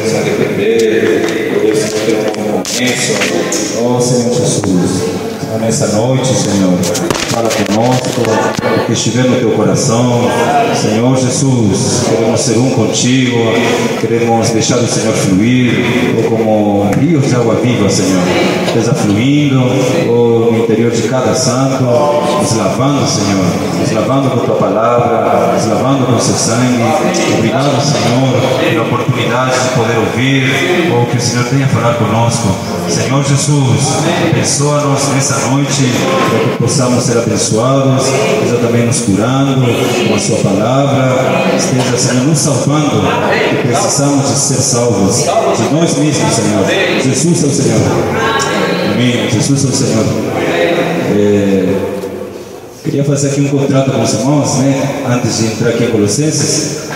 nos arrepender, poder, Senhor, ter um novo começo. Oh, Senhor Jesus, nessa noite, Senhor, fala conosco, que estiver no teu coração. Senhor Jesus, queremos ser um contigo, queremos deixar o Senhor fluir, como rios de água viva, Senhor, esteja fluindo no interior de cada santo, nos lavando, Senhor, nos lavando com tua palavra, nos lavando com seu sangue. Obrigado, Senhor, pela oportunidade de poder ouvir o que o Senhor tem a falar conosco. Senhor Jesus, abençoa-nos nessa noite, para que possamos ser abençoados, esteja também nos curando com a sua palavra, esteja, Senhor, nos salvando, que precisamos de ser salvos de nós mesmos, Senhor. Jesus é o Senhor. Amém. Jesus é o Senhor. Queria fazer aqui um contrato com os irmãos, né? Antes de entrar aqui em Colossenses.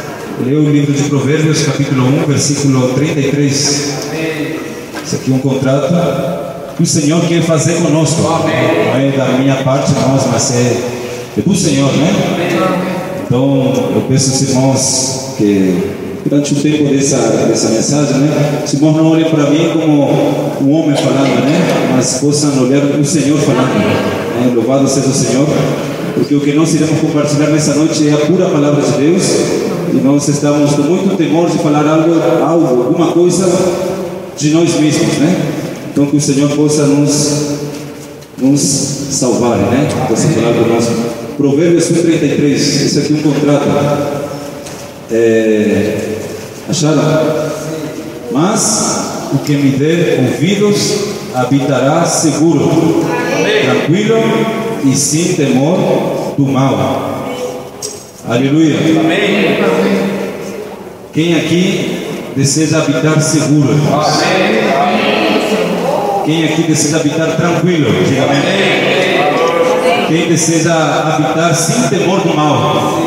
Leia o livro de Provérbios, capítulo 1, versículo 33. Isso aqui é um contrato que o Senhor quer fazer conosco. Não é da minha parte, irmãos, mas é do Senhor, né? Então, eu peço aos irmãos que, durante o tempo dessa mensagem, né, os irmãos não olhem para mim como um homem falando, né, mas possam olhar o Senhor falando, né? Louvado seja o Senhor, porque o que nós iremos compartilhar nessa noite é a pura palavra de Deus, e nós estamos com muito temor de falar alguma coisa de nós mesmos, né? Então que o Senhor possa nos salvar, né? Possa falar conosco. Provérbios 33, esse aqui é um contrato. Acharam? Mas o que me der ouvidos habitará seguro, tranquilo e sem temor do mal. Aleluia. Amém. Quem aqui deseja habitar seguro? Amém. Quem aqui deseja habitar tranquilo? Diga amém. Quem deseja habitar sem temor do mal?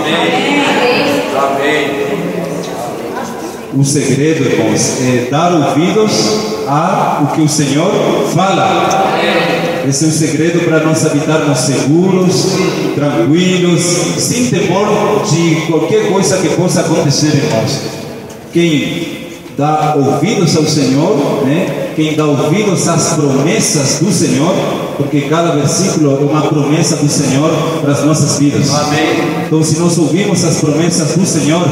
Amém. O segredo, irmãos, é dar ouvidos a o que o Senhor fala. Esse é o segredo para nós habitarmos seguros, tranquilos, sem temor de qualquer coisa que possa acontecer, irmãos. Quem dá ouvidos ao Senhor, né? Quem dá ouvidos às promessas do Senhor, porque cada versículo é uma promessa do Senhor para as nossas vidas. Amém. Então, se nós ouvimos as promessas do Senhor,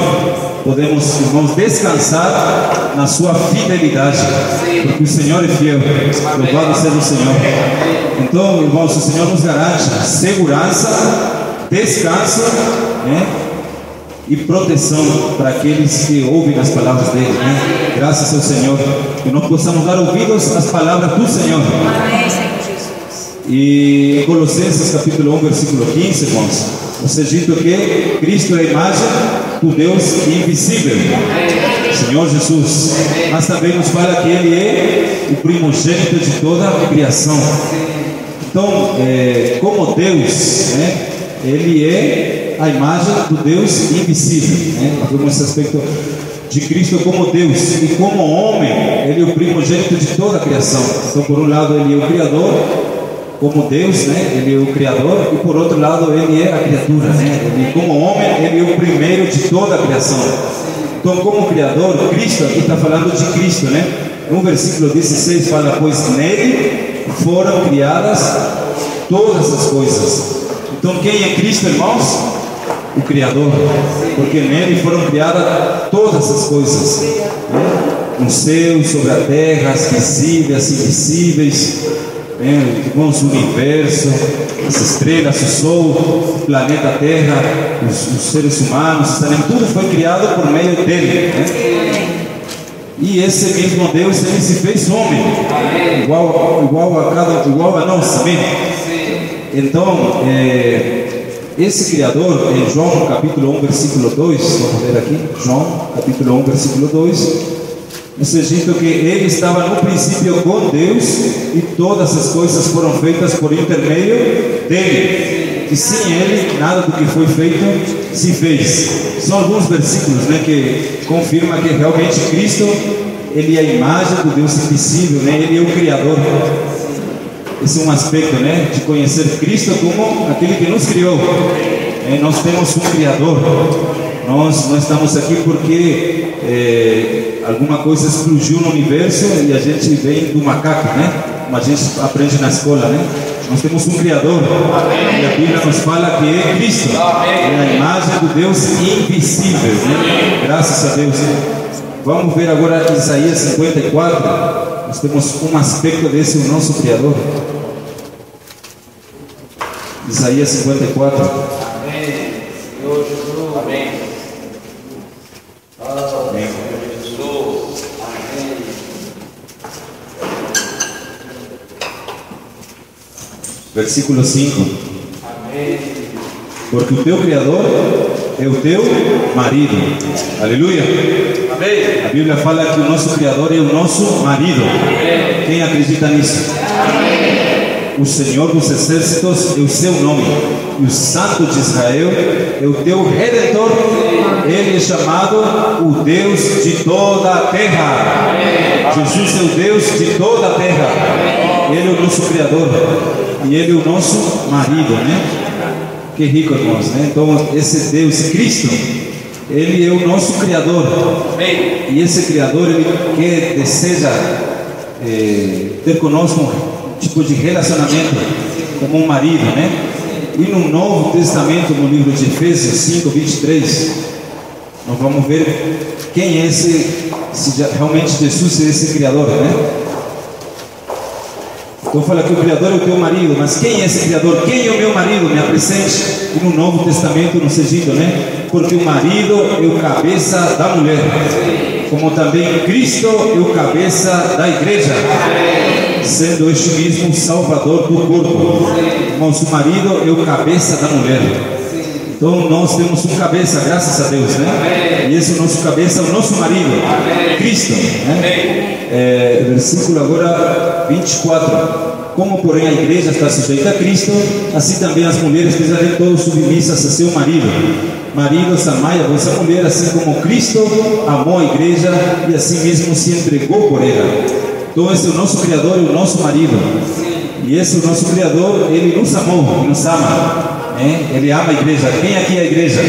podemos, irmãos, descansar na sua fidelidade, porque o Senhor é fiel. Louvado seja o Senhor. Então, irmãos, o Senhor nos garante segurança, descanso, né? E proteção para aqueles que ouvem as palavras dele, né? Graças ao Senhor, que nós possamos dar ouvidos às palavras do Senhor. Amém, Senhor Jesus. E em Colossenses capítulo 1, versículo 15, irmãos, está dito que Cristo é a imagem do Deus invisível, Senhor Jesus. Mas também nos fala que Ele é o primogênito de toda a criação. Então, como Deus, né? Ele é a imagem do Deus invisível, né? Vemos esse aspecto de Cristo como Deus, e como homem Ele é o primogênito de toda a criação. Então, por um lado, Ele é o Criador, como Deus, né? Ele é o Criador, e por outro lado, Ele é a criatura, né? Ele, como homem, Ele é o primeiro de toda a criação. Então, como Criador, Cristo, aqui está falando de Cristo, né? No versículo 16 fala: pois nele foram criadas todas as coisas. Então, quem é Cristo, irmãos? O Criador, porque nele foram criadas todas as coisas, né? No céu, sobre a terra, as visíveis, as invisíveis, né? Irmãos, o universo, as estrelas, o sol, o planeta Terra, os seres humanos, também tudo foi criado por meio dele, né? E esse mesmo Deus, ele se fez homem, igual a nós, amém? Então, esse Criador, em João capítulo 1, versículo 2, vamos ver aqui, João capítulo 1, versículo 2, nos é dito que Ele estava no princípio com Deus, e todas as coisas foram feitas por intermédio dEle, e sem Ele, nada do que foi feito se fez. São alguns versículos, né, que confirmam que realmente Cristo, Ele é a imagem do Deus invisível, né? Ele é o Criador. Esse é um aspecto, né, de conhecer Cristo como aquele que nos criou. Nós temos um Criador. Nós estamos aqui porque alguma coisa explodiu no universo e a gente vem do macaco, né? Como a gente aprende na escola, né? Nós temos um Criador. E a Bíblia nos fala que é Cristo. É a imagem do Deus invisível, né? Graças a Deus. Vamos ver agora Isaías 54. Nós temos um aspecto desse, o nosso Criador. Isaías 54. Amém. Senhor Jesus. Amém. Amém. Jesus. Amém. Versículo 5. Amém. Porque o teu Criador é o teu marido. Aleluia. Amém. A Bíblia fala que o nosso Criador é o nosso marido. Quem acredita nisso? O Senhor dos Exércitos é o seu nome, e o Santo de Israel é o teu Redentor. Ele é chamado o Deus de toda a terra. Jesus é o Deus de toda a terra. Ele é o nosso Criador e Ele é o nosso marido, né? Que rico, irmãos, né? Então esse Deus, Cristo, Ele é o nosso Criador. E esse Criador, Ele deseja ter conosco um tipo de relacionamento como um marido, né? E no Novo Testamento, no livro de Efésios 5, 23, nós vamos ver quem é esse, se realmente Jesus é esse Criador, né? Então fala que o Criador é o teu marido, mas quem é esse Criador? Quem é o meu marido? Me apresente. E no Novo Testamento nos Egito, né? Porque o marido é o cabeça da mulher, como também Cristo é o cabeça da igreja, sendo este mesmo o salvador do corpo. Irmãos, o marido é o cabeça da mulher. Então nós temos um cabeça, graças a Deus, né? E esse é o nosso cabeça, o nosso marido, Cristo, né? Versículo agora 24. Como porém a igreja está sujeita a Cristo, assim também as mulheres estejam todas submissas a seu marido. Maridos, amai a vossa mulher, assim como Cristo amou a igreja e assim mesmo se entregou por ela. Então esse é o nosso Criador e o nosso marido. E esse é o nosso Criador, Ele nos amou e nos ama. Ele ama a igreja. Quem aqui é a igreja?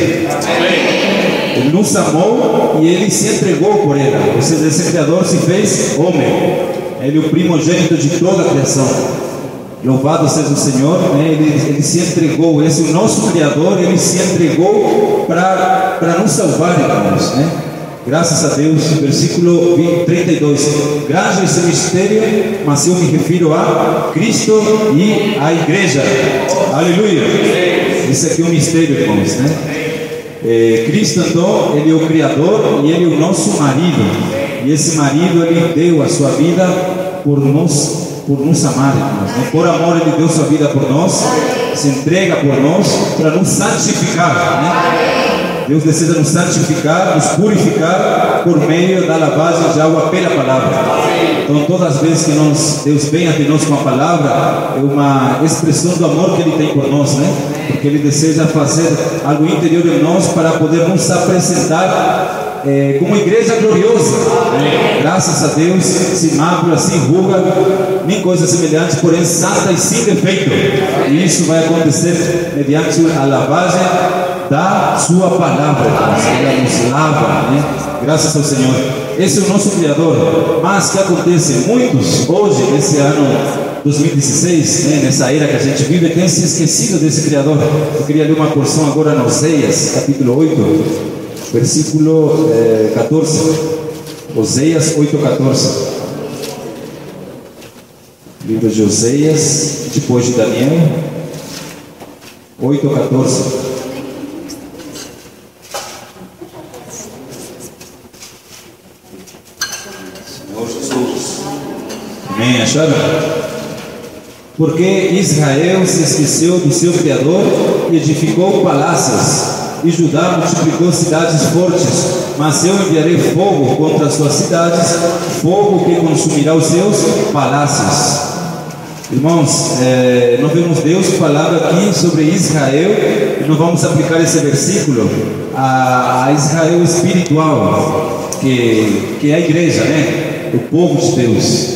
Ele nos amou e Ele se entregou por ela. Ou seja, esse Criador se fez homem. Ele é o primogênito de toda a criação. Louvado seja o Senhor, né? Ele se entregou. Esse é o nosso Criador. Ele se entregou para nos salvar, irmãos, né? Graças a Deus. Versículo 32. Grande é esse mistério, mas eu me refiro a Cristo e a igreja. Aleluia. Esse aqui é um mistério, irmãos, né? Cristo, então, Ele é o Criador e Ele é o nosso marido. E esse marido, Ele deu a sua vida por nos amar, irmãos, né? Por amor, Ele deu sua vida por nós, se entrega por nós para nos santificar, né? Deus deseja nos santificar, nos purificar por meio da lavagem de água pela palavra. Então todas as vezes que Deus vem até nós com a palavra, é uma expressão do amor que Ele tem por nós, né? Porque Ele deseja fazer algo interior em nós para poder nos apresentar como igreja gloriosa, né? Graças a Deus, sem mácula, sem ruga, nem coisa semelhante, porém santa e sem defeito. E isso vai acontecer mediante a lavagem da sua palavra. Ela nos lava, né? Graças ao Senhor. Esse é o nosso Criador. Mas o que acontece? Muitos hoje, nesse ano 2016, né, nessa era que a gente vive, tem se esquecido desse Criador. Eu queria ler uma porção agora em Oséias, capítulo 8, versículo 14. Oséias 8:14. Livro de Oséias, depois de Daniel, 8:14. Senhor Jesus. Amém, acharam? Porque Israel se esqueceu do seu Criador e edificou palácios, e Judá multiplicou cidades fortes. Mas eu enviarei fogo contra as suas cidades, fogo que consumirá os seus palácios. Irmãos, nós vemos Deus falando aqui sobre Israel, e nós vamos aplicar esse versículo a Israel espiritual, que é a igreja, né? O povo de Deus.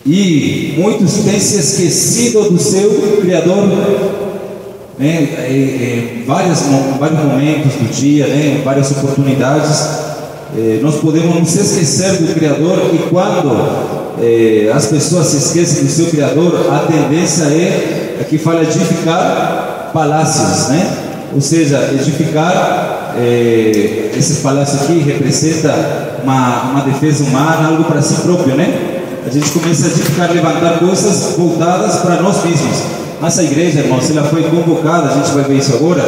E muitos têm se esquecido do seu Criador, né? Em vários momentos do dia, né? Em várias oportunidades, nós podemos nos esquecer do Criador, e quando as pessoas se esquecem do seu Criador, a tendência é, aqui fala, edificar palácios, né? Ou seja, edificar, esse palácio aqui representa uma defesa humana, algo para si próprio, né? A gente começa a edificar, levantar coisas voltadas para nós mesmos. Mas a igreja, irmãos, ela foi convocada, a gente vai ver isso agora,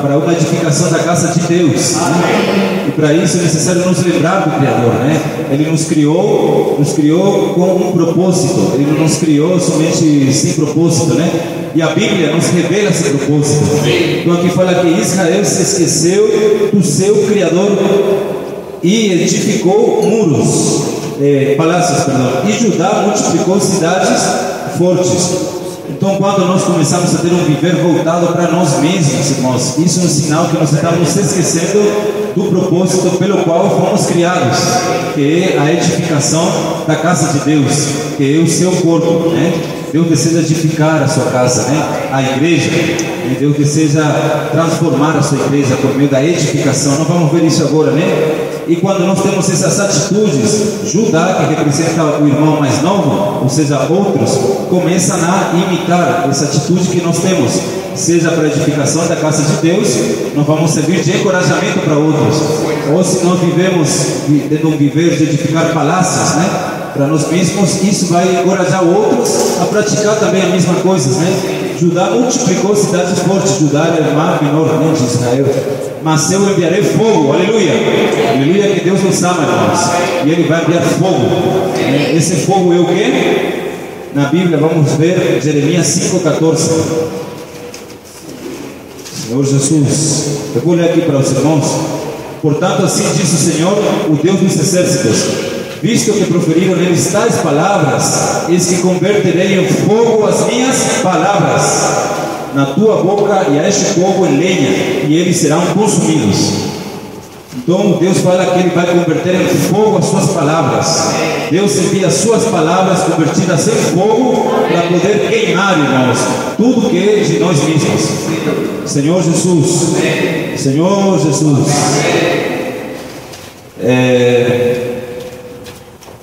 para uma edificação da casa de Deus, né? E para isso é necessário nos lembrar do Criador, né? Ele nos criou com um propósito. Ele não nos criou somente sem propósito, né? E a Bíblia nos revela esse propósito. Então aqui fala que Israel se esqueceu do seu Criador e edificou palácios, e Judá multiplicou cidades fortes. Então, quando nós começamos a ter um viver voltado para nós mesmos, irmãos, isso é um sinal que nós estamos esquecendo do propósito pelo qual fomos criados, que é a edificação da casa de Deus, que é o seu corpo, né? Deus deseja edificar a sua casa, né? A igreja, e Deus deseja transformar a sua igreja por meio da edificação. Nós vamos ver isso agora, né? E quando nós temos essas atitudes, Judá, que representa o irmão mais novo, ou seja, outros, começam a imitar essa atitude que nós temos, seja para a edificação da casa de Deus, nós vamos servir de encorajamento para outros. Ou se nós vivemos tendo um viver de edificar palácios, né, para nós mesmos, isso vai encorajar outros a praticar também a mesma coisa, né? Judá multiplicou cidades fortes. Judá era a irmã menor, né, de Israel. Mas eu enviarei fogo, aleluia, aleluia, que Deus nos ama, irmãos, e Ele vai enviar fogo. Esse fogo é o quê? Na Bíblia vamos ver Jeremias 5,14. Senhor Jesus, eu vou ler aqui para os irmãos. Portanto, assim diz o Senhor, o Deus dos exércitos: visto que proferiram eles tais palavras, eis que converterei em fogo as minhas palavras na tua boca, e a este fogo em lenha, e eles serão consumidos. Então Deus fala que Ele vai converter em fogo as suas palavras. Deus envia as suas palavras convertidas em fogo para poder queimar, irmãos, tudo que é de nós mesmos. Senhor Jesus, Senhor Jesus.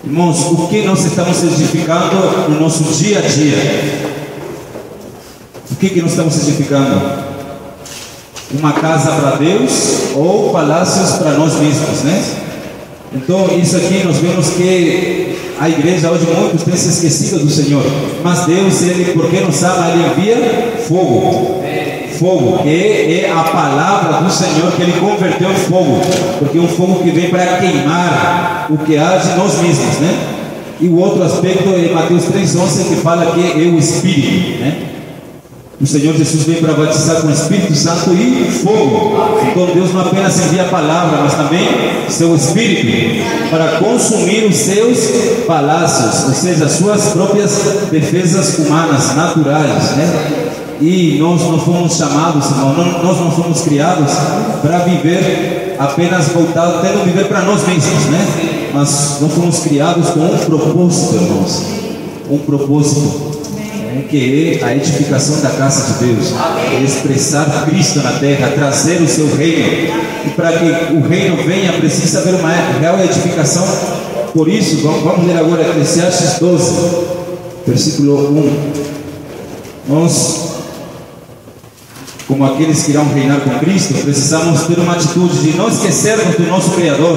Irmãos, o que nós estamos edificando no nosso dia a dia? O que nós estamos edificando? Uma casa para Deus ou palácios para nós mesmos, né? Então, isso aqui nós vemos que a igreja hoje muitos têm se esquecido do Senhor, mas Deus, Ele, porque nos ama, Ele envia fogo. Fogo, que é a palavra do Senhor, que Ele converteu em fogo, porque é um fogo que vem para queimar o que há de nós mesmos, né? E o outro aspecto é Mateus 3,11, que fala que é o Espírito, né? O Senhor Jesus veio para batizar com o Espírito Santo e fogo. Então Deus não apenas envia a palavra, mas também seu Espírito para consumir os seus palácios, ou seja, as suas próprias defesas humanas, naturais, né? E nós não fomos chamados, irmão, nós não fomos criados para viver apenas voltado, tendo viver para nós mesmos, né? Mas nós fomos criados com um propósito, irmãos, um propósito, que é a edificação da casa de Deus, é expressar Cristo na terra, trazer o seu reino. E para que o reino venha, precisa haver uma real edificação. Por isso, vamos ler agora Eclesiastes 12, versículo 1. Nós, como aqueles que irão reinar com Cristo, precisamos ter uma atitude de não esquecermos do nosso Criador,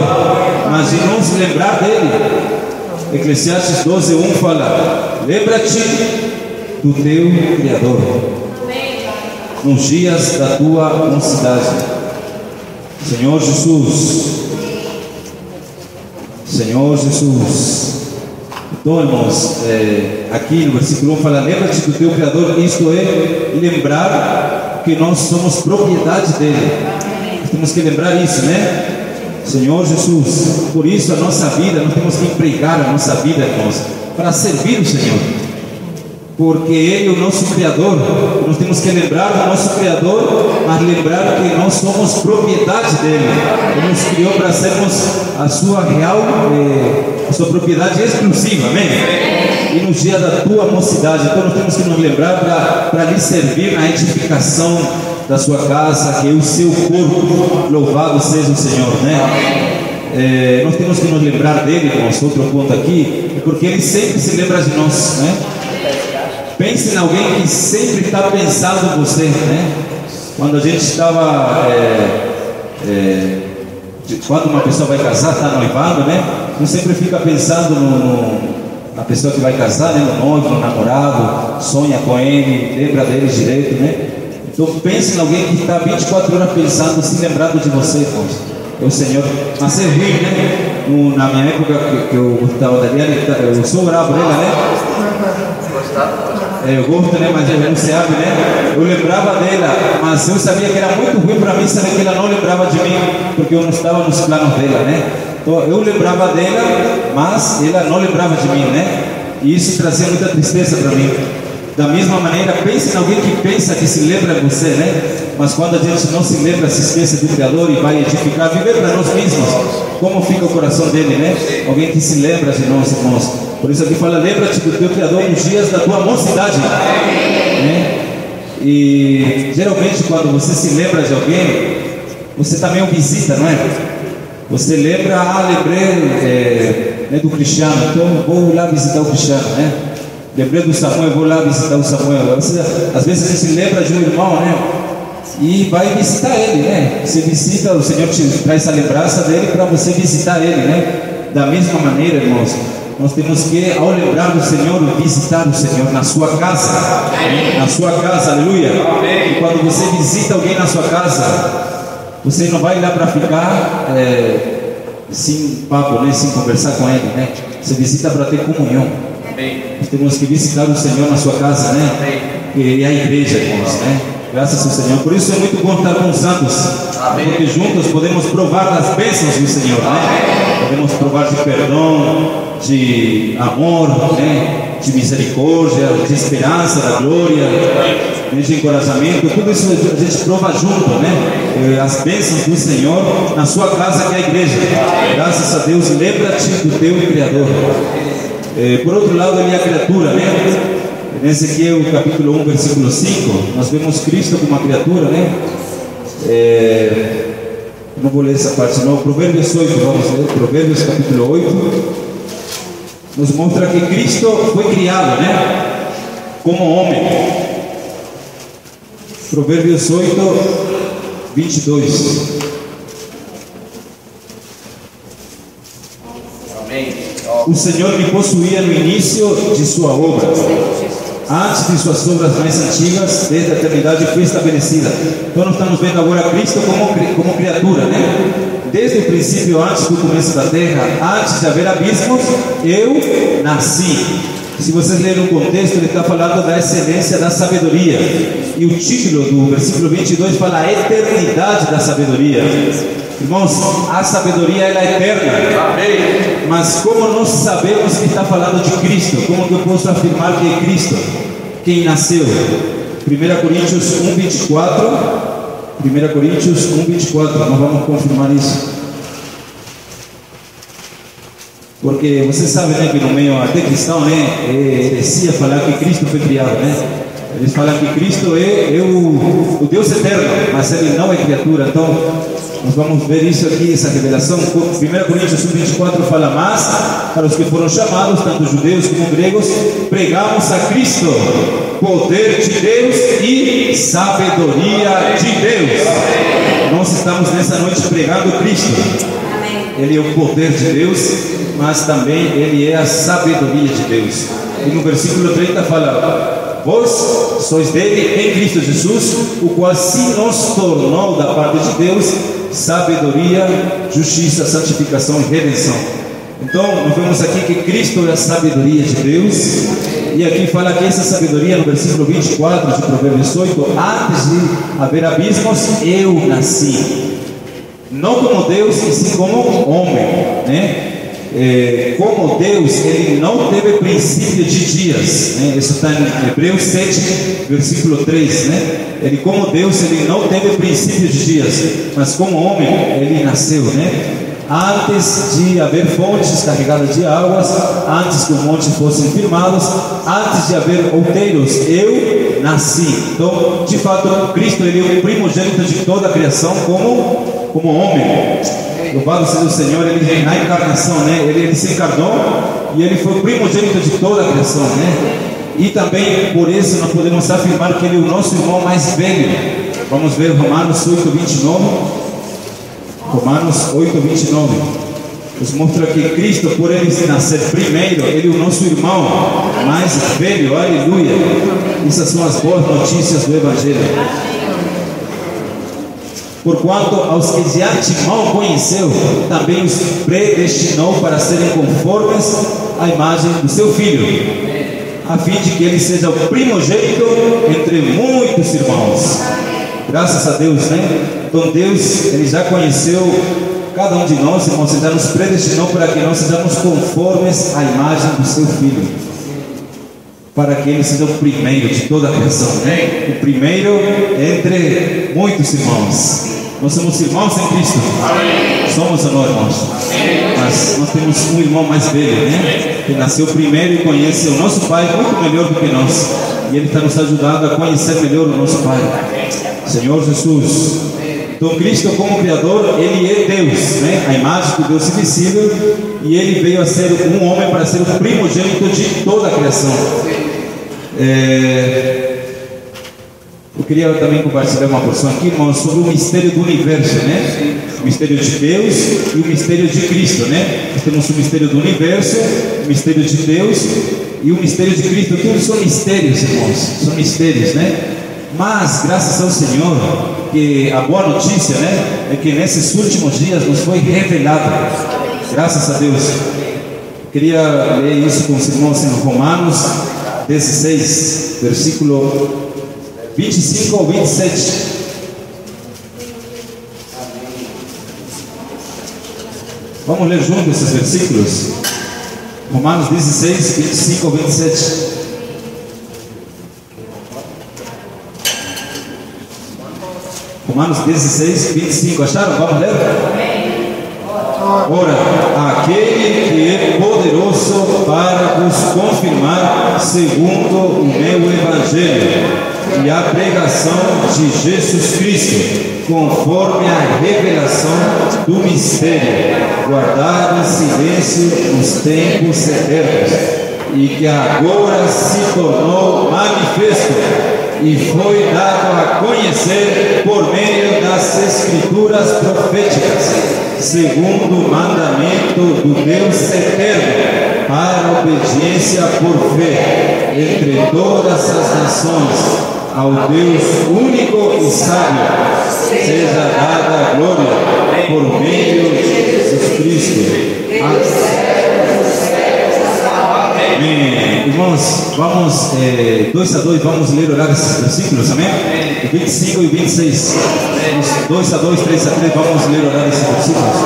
mas de nos lembrar dele. Eclesiastes 12, 1 fala: lembra-te do teu Criador nos dias da tua mocidade. Senhor Jesus, Senhor Jesus. Então, irmãos, aqui no versículo 1 fala: lembra-te do teu Criador. Isto é lembrar que nós somos propriedade dele. Temos que lembrar isso, né? Senhor Jesus. Por isso a nossa vida, nós temos que empregar a nossa vida, irmãos, para servir o Senhor, porque Ele é o nosso Criador. Nós temos que lembrar do nosso Criador, mas lembrar que nós somos propriedade dele. Ele nos criou para sermos a sua real, a sua propriedade exclusiva, amém? E no dia da tua mocidade, então nós temos que nos lembrar para lhe servir na edificação da sua casa, que é o seu corpo. Louvado seja o Senhor, né? nós temos que nos lembrar dele, irmãos. Outro ponto aqui, porque ele sempre se lembra de nós, né? Pense em alguém que sempre está pensando em você, né? Quando a gente estava, quando uma pessoa vai casar, está noivando, né? Não sempre fica pensando na pessoa que vai casar, né? No noivo, no namorado, sonha com ele, lembra dele direito, né? Então pense em alguém que está 24 horas pensando, se lembrando de você, irmãos. É o Senhor. Mas é ruim, né? Na minha época que eu estava da eu sou bravo dela, né? Eu gosto, né? Mas não se abre, né? Eu lembrava dela, mas eu sabia que era muito ruim para mim saber que ela não lembrava de mim, porque eu não estava nos planos dela, né? Então eu lembrava dela, mas ela não lembrava de mim, né? E isso trazia muita tristeza para mim. Da mesma maneira, pense em alguém que pensa que se lembra de você, né? Mas quando a gente não se lembra, se esquece do Criador e vai edificar, viver para nós mesmos, como fica o coração dele, né? Alguém que se lembra de nós, irmãos. Por isso aqui fala, lembra-te do teu Criador nos dias da tua mocidade, né? E geralmente quando você se lembra de alguém, você também o visita, não é? Você lembra, lembrei né, do Cristiano, então vou lá visitar o Cristiano, né? Lembrei do Samuel, vou lá visitar o Samuel. Às vezes a gente se lembra de um irmão, né? E vai visitar ele, né? Você visita, o Senhor te traz essa lembrança dele para você visitar ele, né? Da mesma maneira, irmãos, nós temos que, ao lembrar do Senhor, visitar o Senhor na sua casa. Na sua casa, aleluia. E quando você visita alguém na sua casa, você não vai lá para ficar sem papo, né? Sem conversar com ele, né? Você visita para ter comunhão. Nós temos que visitar o Senhor na sua casa, né? E a igreja, irmãos, né? Graças ao Senhor. Por isso é muito bom estar com os santos, porque juntos podemos provar das bênçãos do Senhor, né? Podemos provar de perdão, de amor, né? De misericórdia, de esperança, da glória, de encorajamento. Tudo isso a gente prova junto, né? As bênçãos do Senhor na sua casa, que é a igreja. Graças a Deus, lembra-te do teu Criador. Por outro lado, ele é a criatura, né? Em Ezequiel capítulo 1, versículo 5, nós vemos Cristo como uma criatura, né? Eu não vou ler essa parte não. Provérbios 8, vamos ler. Provérbios capítulo 8 nos mostra que Cristo foi criado, né? Como homem. Provérbios 8, 22. O Senhor me possuía no início de sua obra, antes de suas obras mais antigas, desde a eternidade foi estabelecida. Então nós estamos vendo agora Cristo como criatura, né? Desde o princípio, antes do começo da terra, antes de haver abismos, eu nasci. Se vocês lerem o contexto, ele está falando da excelência da sabedoria. E o título do versículo 22 fala a eternidade da sabedoria. Irmãos, a sabedoria ela é eterna. Amém. Mas como nós sabemos que está falando de Cristo? Como que eu posso afirmar que é Cristo quem nasceu? 1 Coríntios 1, 24. 1 Coríntios 1, 24. Nós vamos confirmar isso. Porque você sabe, né, que no meio até cristão, né, é heresia falar que Cristo foi criado, né? Eles falam que Cristo é o Deus eterno, mas ele não é criatura. Então nós vamos ver isso aqui, essa revelação. 1 Coríntios 1, 24 fala, mas para os que foram chamados, tanto judeus como gregos, pregamos a Cristo, poder de Deus e sabedoria de Deus. Nós estamos nessa noite pregando Cristo. Ele é o poder de Deus, mas também ele é a sabedoria de Deus. E no versículo 30 fala, vós sois dele em Cristo Jesus, o qual se nos tornou da parte de Deus sabedoria, justiça, santificação e redenção. Então nós vemos aqui que Cristo é a sabedoria de Deus. E aqui fala que essa sabedoria, no versículo 24 de Provérbios 8, antes de haver abismos, eu nasci. Não como Deus, e sim como homem, né? Como Deus, ele não teve princípio de dias, né? Isso está em Hebreus 7, versículo 3, né? Ele, como Deus, ele não teve princípio de dias, mas como homem, ele nasceu, né? Antes de haver fontes carregadas de águas, antes que o monte fossem firmados, antes de haver outeiros, eu nasci. Então, de fato, Cristo, ele é o primogênito de toda a criação como homem. Louvado seja o Senhor, ele na encarnação, né? Ele se encarnou e ele foi o primogênito de toda a criação, né? E também por isso nós podemos afirmar que ele é o nosso irmão mais velho. Vamos ver Romanos 8:29. Romanos 8:29. Nos mostra que Cristo, por ele nascer primeiro, ele é o nosso irmão mais velho. Aleluia. Essas são as boas notícias do Evangelho. Porquanto aos que já antemão conheceu, também os predestinou para serem conformes à imagem do seu Filho, a fim de que ele seja o primogênito entre muitos irmãos. Graças a Deus, né? Então Deus, ele já conheceu cada um de nós, irmãos, e já nos predestinou para que nós sejamos conformes à imagem do seu Filho, para que ele seja o primeiro de toda a criação, né? O primeiro entre muitos irmãos. Nós somos irmãos em Cristo. Amém. Somos ou não, irmãos? Amém. Mas nós temos um irmão mais velho, né? Que nasceu primeiro e conhece o nosso Pai muito melhor do que nós. E ele está nos ajudando a conhecer melhor o nosso Pai, Senhor Jesus. Então Cristo, como Criador, ele é Deus, né? A imagem do Deus invisível. E ele veio a ser um homem para ser o primogênito de toda a criação. Eu queria também compartilhar uma porção aqui, irmãos, sobre o mistério do universo, né? O mistério de Deus e o mistério de Cristo, né? Nós temos o mistério do universo, o mistério de Deus e o mistério de Cristo. Todos são mistérios, irmãos, são mistérios, né? Mas, graças ao Senhor, que a boa notícia, né? É que nesses últimos dias nos foi revelado, graças a Deus. Eu queria ler isso com os irmãos em Romanos 16, versículo 25 ao 27. Vamos ler juntos esses versículos. Romanos 16, 25 ao 27. Romanos 16, 25. Acharam? Vamos ler? Ora, aquele que é poderoso para vos confirmar segundo o meu Evangelho e a pregação de Jesus Cristo, conforme a revelação do mistério, guardado em silêncio nos tempos eternos, e que agora se tornou manifesto e foi dado a conhecer por meio das Escrituras proféticas, segundo o mandamento do Deus eterno, para a obediência por fé entre todas as nações, ao Deus único e sábio, seja dada a glória por meio de Jesus Cristo. Amém. Irmãos, vamos 2 a 2, vamos ler orar esses versículos, amém? 25 e 26. 2 a 2, 3 a 3, vamos ler orar esses versículos.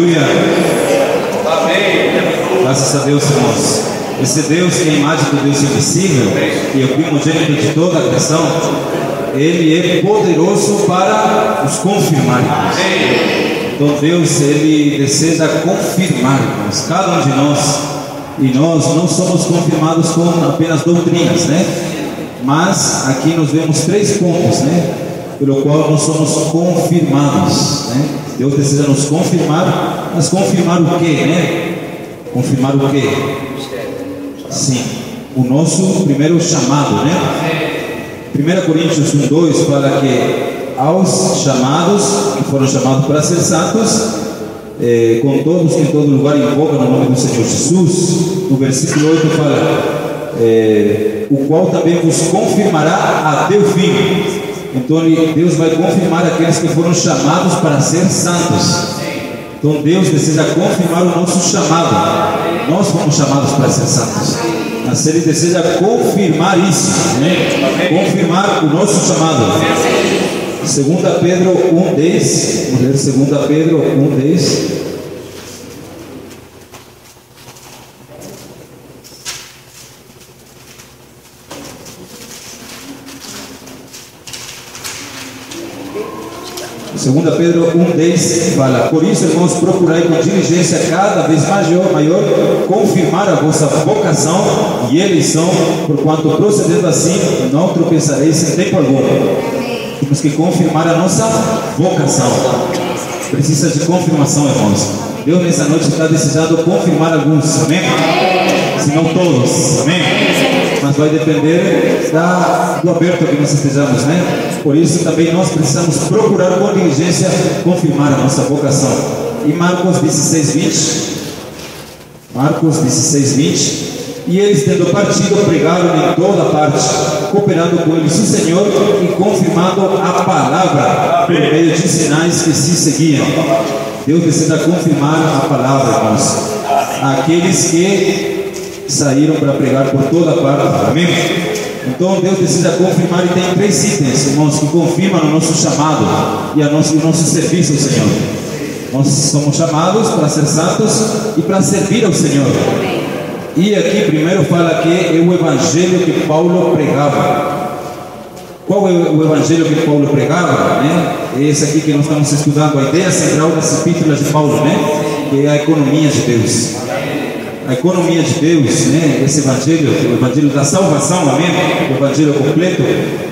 Aleluia. Amém. Graças a Deus, irmãos. Esse Deus que é a imagem do Deus invisível, que é o primogênito de toda a criação, Ele é poderoso para nos confirmar, irmãos. Então Deus, Ele deseja confirmar, irmãos, cada um de nós. E nós não somos confirmados com apenas doutrinas, né? Mas aqui nós vemos 3 pontos, né? Pelo qual nós somos confirmados, né? Deus deseja nos confirmar, mas confirmar o quê, né? Confirmar o quê? Sim, o nosso primeiro chamado, né? 1 Coríntios 1:2 fala que aos chamados, que foram chamados para ser santos, com todos que em todo lugar invocam o nome do Senhor Jesus. No versículo 8 fala, o qual também vos confirmará até o fim. Então Deus vai confirmar aqueles que foram chamados para ser santos. Então Deus deseja confirmar o nosso chamado. Nós fomos chamados para ser santos, mas Ele deseja confirmar isso, né? Confirmar o nosso chamado. 2 Pedro 1:10. Vamos ler 2 Pedro 1:10. Segunda Pedro 1:10 fala: por isso, irmãos, procurai com diligência cada vez maior confirmar a vossa vocação e eleição, porquanto procedendo assim não tropeçareis em tempo algum. Temos que confirmar a nossa vocação. Precisa de confirmação, irmãos. Deus nessa noite está desejando confirmar alguns, amém? Se não todos, amém? Mas vai depender do aberto que nós estejamos, né? Por isso também nós precisamos procurar com diligência confirmar a nossa vocação. E Marcos 16:20. Marcos 16:20. E eles, tendo partido, pregaram em toda parte, cooperando com eles o Senhor e confirmando a palavra por meio de sinais que se seguiam. Deus precisa confirmar a palavra, irmãos. Aqueles que saíram para pregar por toda parte, amém? Então Deus precisa confirmar, e tem 3 itens, irmãos, que confirmam o nosso chamado e o nosso serviço ao Senhor. Nós somos chamados para ser santos e para servir ao Senhor. E aqui primeiro fala que é o evangelho que Paulo pregava. Qual é o evangelho que Paulo pregava, né? É esse aqui que nós estamos estudando, a ideia central das epístolas de Paulo, né? Que é a economia de Deus. A economia de Deus, né? Esse evangelho, o evangelho da salvação, amém? O evangelho completo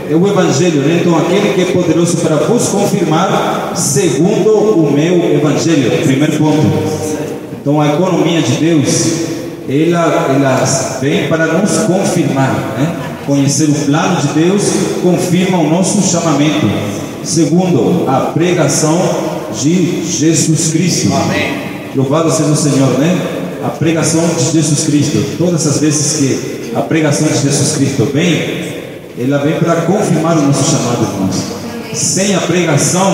é o evangelho, né? Então aquele que é poderoso para vos confirmar segundo o meu evangelho. Primeiro ponto. Então a economia de Deus, ela vem para nos confirmar, né? Conhecer o plano de Deus confirma o nosso chamamento. Segundo, a pregação de Jesus Cristo. Amém. Louvado seja o Senhor, né? A pregação de Jesus Cristo. Todas as vezes que a pregação de Jesus Cristo vem, ela vem para confirmar o nosso chamado, irmãos. Sem a pregação,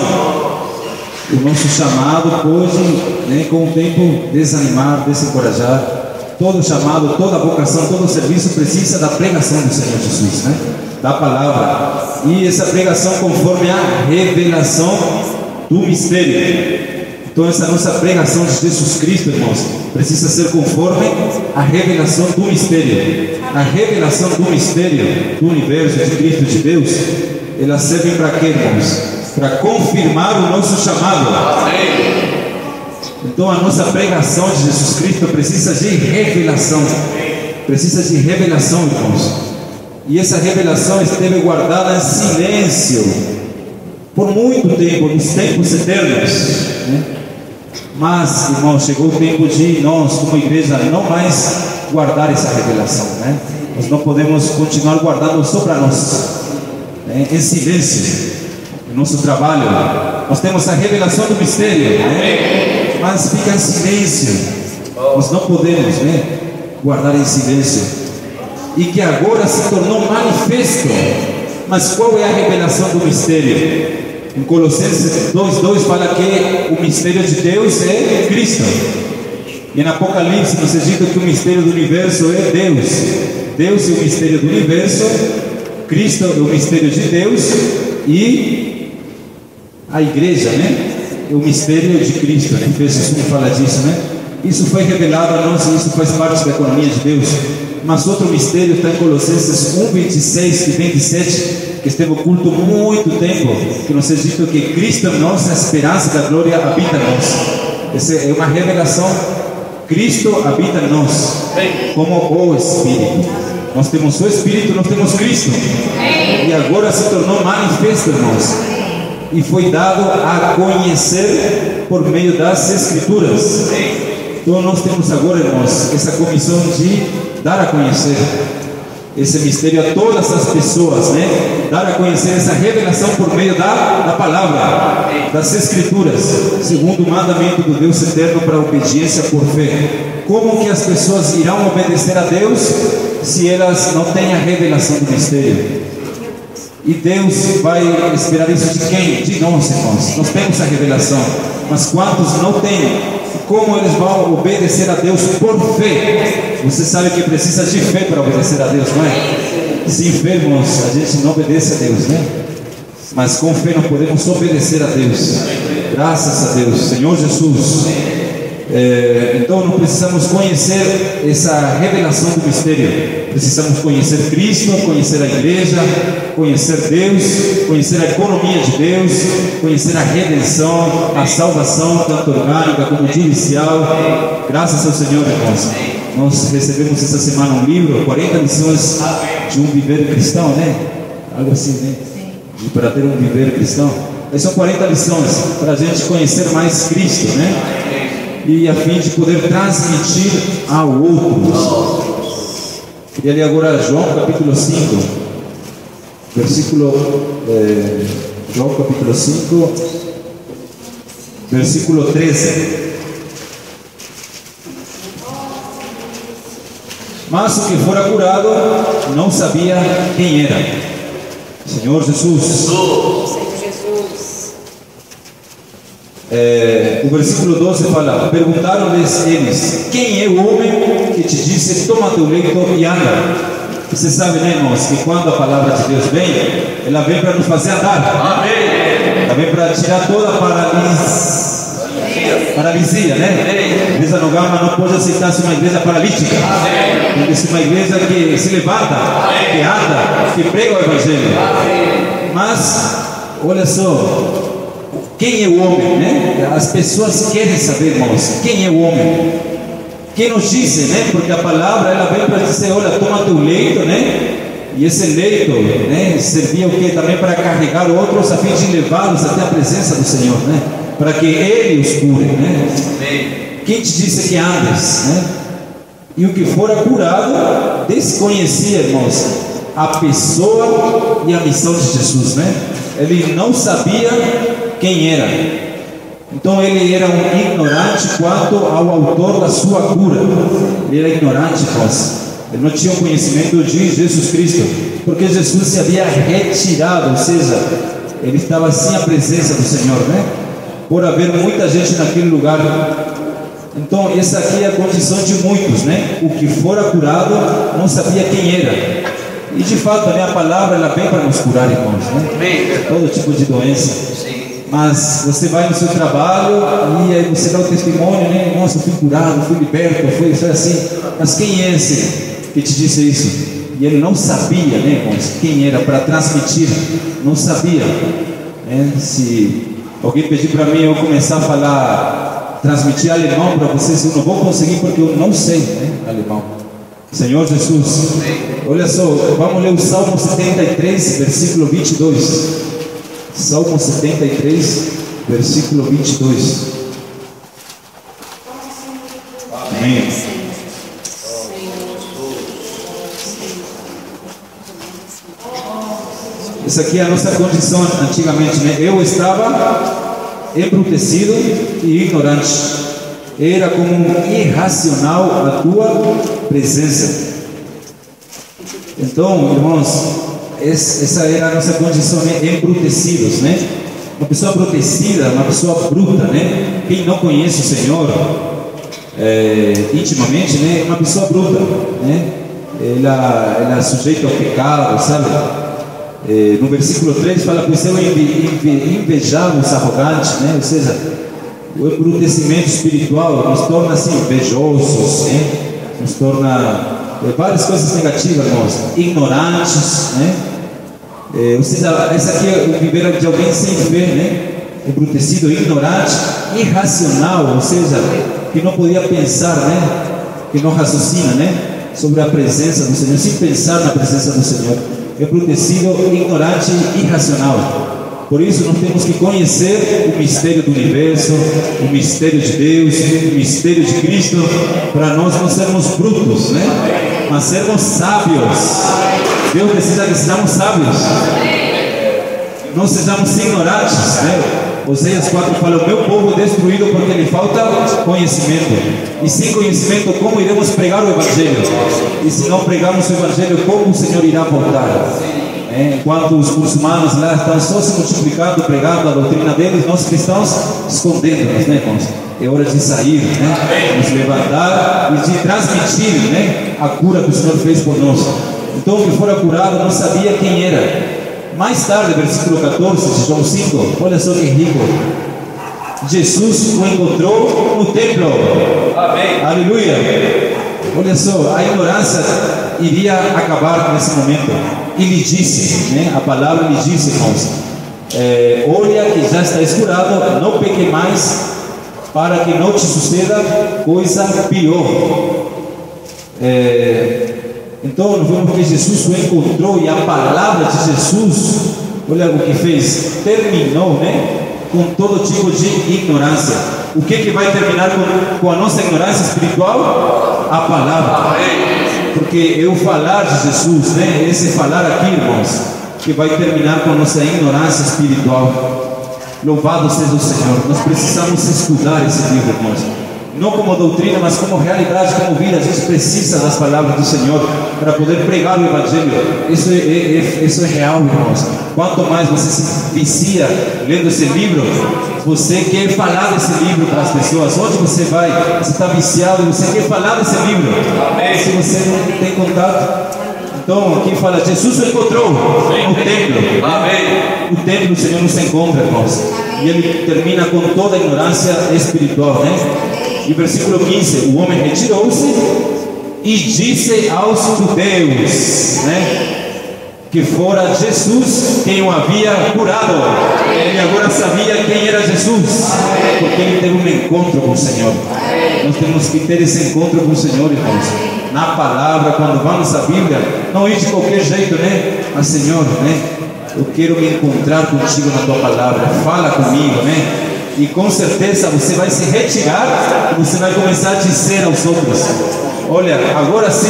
o nosso chamado pode, né, com o tempo, desanimar, desencorajar. Todo chamado, toda vocação, todo serviço precisa da pregação do Senhor Jesus, né? Da palavra. E essa pregação conforme a revelação do mistério. Então essa nossa pregação de Jesus Cristo, irmãos, precisa ser conforme a revelação do mistério. A revelação do mistério do universo, de Cristo, de Deus, ela serve para quê, irmãos? Para confirmar o nosso chamado. Então a nossa pregação de Jesus Cristo precisa de revelação. Precisa de revelação, irmãos. E essa revelação esteve guardada em silêncio por muito tempo, nos tempos eternos, né? Mas, irmãos, chegou o tempo de nós, como igreja, não mais guardar essa revelação, né? Nós não podemos continuar guardando só para nós, né? Em silêncio. No nosso trabalho, nós temos a revelação do mistério, né? Mas fica em silêncio. Nós não podemos, né, guardar em silêncio. E que agora se tornou manifesto. Mas qual é a revelação do mistério? Em Colossenses 2:2 fala que o mistério de Deus é Cristo. E em Apocalipse nos é dito que o mistério do universo é Deus. Deus é o mistério do universo, Cristo é o mistério de Deus, e a igreja, né? o mistério de Cristo, né? Efésios 1 fala disso, né? Isso foi revelado a nós e isso faz parte da economia de Deus. Mas outro mistério está em Colossenses 1, 26 e 27, que esteve oculto muito tempo, que nos é dito que Cristo em nós, a esperança da glória, habita em nós. Essa é uma revelação. Cristo habita em nós, como o Espírito. Nós temos o Espírito, nós temos Cristo. E agora se tornou manifesto em nós. E foi dado a conhecer por meio das Escrituras. Então nós temos agora, irmãos, essa comissão de dar a conhecer esse mistério a todas as pessoas, né? Dar a conhecer essa revelação por meio da palavra, das Escrituras, segundo o mandamento do Deus eterno para a obediência por fé. Como que as pessoas irão obedecer a Deus se elas não têm a revelação do mistério? E Deus vai esperar isso de quem? De nós, irmãos. Nós temos a revelação, mas quantos não têm? Como eles vão obedecer a Deus por fé? Você sabe que precisa de fé para obedecer a Deus, não é? Sem fé, irmãos, a gente não obedece a Deus, né? Mas com fé nós podemos obedecer a Deus. Graças a Deus, Senhor Jesus. Então nós precisamos conhecer essa revelação do mistério. Precisamos conhecer Cristo, conhecer a igreja, conhecer Deus, conhecer a economia de Deus, conhecer a redenção, a salvação, tanto orgânica como judicial. Graças ao Senhor, irmãos. Nós recebemos essa semana um livro, 40 lições de um viver cristão, né? Algo assim, né? Para ter um viver cristão. Essas são 40 lições para a gente conhecer mais Cristo, né? E a fim de poder transmitir a outros. Queria ler agora João capítulo 5, João capítulo 5, versículo 13. Mas o que fora curado não sabia quem era. Senhor Jesus. O versículo 12 fala: perguntaram-lhes eles: quem é o homem que te disse, toma teu leito e anda? Você sabe, né, irmãos, que quando a palavra de Deus vem, ela vem para nos fazer andar. Amém. Ela vem para tirar toda a paralisia, né? A igreja no Gama não pode aceitar-se uma igreja paralítica. Tem que ser uma igreja que se levanta, que anda, que prega o Evangelho. Mas, olha só, quem é o homem, né? As pessoas querem saber, irmãos, quem é o homem. Quem nos disse, né? Porque a palavra, ela vem para dizer, olha, toma teu leito, né? E esse leito, né? Servia o quê? Também para carregar outros, a fim de levá-los até a presença do Senhor, né? Para que Ele os cure, né? Quem te disse que andas, né? E o que fora curado, desconhecia, irmãos, a pessoa e a missão de Jesus, né? Ele não sabia quem era. Então ele era um ignorante quanto ao autor da sua cura. Ele era ignorante, irmãos. Ele não tinha o conhecimento de Jesus Cristo, porque Jesus se havia retirado, ou seja, ele estava sem a presença do Senhor, né? Por haver muita gente naquele lugar. Então essa aqui é a condição de muitos, né? O que fora curado não sabia quem era. E de fato, né, a palavra ela vem para nos curar, irmãos, né? Todo tipo de doença. Mas você vai no seu trabalho e aí você dá o testemunho, né? Nossa, eu fui curado, fui liberto, foi assim. Mas quem é esse que te disse isso? E ele não sabia, né, irmãos, quem era para transmitir. Não sabia, né? Se alguém pedir para mim eu começar a falar, transmitir alemão para vocês, eu não vou conseguir porque eu não sei, né, alemão. Senhor Jesus, olha só, vamos ler o Salmo 73, versículo 22. Salmo 73, versículo 22. Amém. Essa aqui é a nossa condição antigamente, né? Eu estava embrutecido e ignorante. Era como irracional a tua presença. Então, irmãos, essa era a nossa condição, né? Embrutecidos, né? Uma pessoa embrutecida, uma pessoa bruta, né? Quem não conhece o Senhor intimamente, né? Uma pessoa bruta, né? Ela é sujeita ao pecado, sabe? No versículo 3 fala: pois eu invejava os arrogantes, né? Ou seja, O embrutecimento espiritual nos torna assim invejosos, né? Nos torna várias coisas negativas, irmãos, ignorantes, né? Ou seja, essa aqui é o viver de alguém sem fé, né? Embrutecido, ignorante, irracional, ou seja, que não podia pensar, né? Que não raciocina, né? Sobre a presença do Senhor, sem pensar na presença do Senhor. Embrutecido, ignorante e irracional. Por isso nós temos que conhecer o mistério do universo, o mistério de Deus, o mistério de Cristo, para nós não sermos brutos, né? Mas sermos sábios. Deus precisa que sejamos sábios, não sejamos ignorantes, né? Oséias 4 fala: o meu povo é destruído porque lhe falta conhecimento. E sem conhecimento, como iremos pregar o Evangelho? E se não pregarmos o Evangelho, como o Senhor irá voltar? Enquanto os muçulmanos lá estão só se multiplicando, pregando a doutrina deles, nós cristãos escondendo-nos, né, irmãos? É hora de sair, né? Nos levantar e de transmitir, né? A cura que o Senhor fez por nós. Então, o que fora curado não sabia quem era. Mais tarde, versículo 14 de João 5, olha só que rico. Jesus o encontrou no templo. Amém. Aleluia. Olha só, a ignorância iria acabar nesse momento. E lhe disse, né? A palavra lhe disse, irmãos: olha que já está escurado, não peque mais, para que não te suceda coisa pior. Então nós vemos que Jesus o encontrou, e a palavra de Jesus, olha o que fez, terminou, né? Com todo tipo de ignorância. O que vai terminar com a nossa ignorância espiritual? A palavra. Porque eu falar de Jesus, né? Esse falar aqui, irmãos, que vai terminar com a nossa ignorância espiritual. Louvado seja o Senhor. Nós precisamos estudar esse livro, irmãos. Não como doutrina, mas como realidade, como vida. A gente precisa das palavras do Senhor para poder pregar o Evangelho. Isso é real, irmãos. Quanto mais você se vicia lendo esse livro, você quer falar desse livro para as pessoas. Onde você vai, você está viciado e você quer falar desse livro. Amém. Se você não tem contato. Então aqui fala: Jesus o encontrou no templo. Amém. O templo do Senhor nos encontra, irmãos. E ele termina com toda a ignorância espiritual, né? E versículo 15: o homem retirou-se e disse aos judeus, né? Que fora Jesus quem o havia curado. Ele agora sabia quem era Jesus, porque ele teve um encontro com o Senhor. Nós temos que ter esse encontro com o Senhor, irmãos. Na palavra, quando vamos à Bíblia, não ir de qualquer jeito, né? Mas Senhor, né? Eu quero me encontrar contigo na tua palavra. Fala comigo, né? E com certeza você vai se retirar e você vai começar a dizer aos outros: olha, agora sim,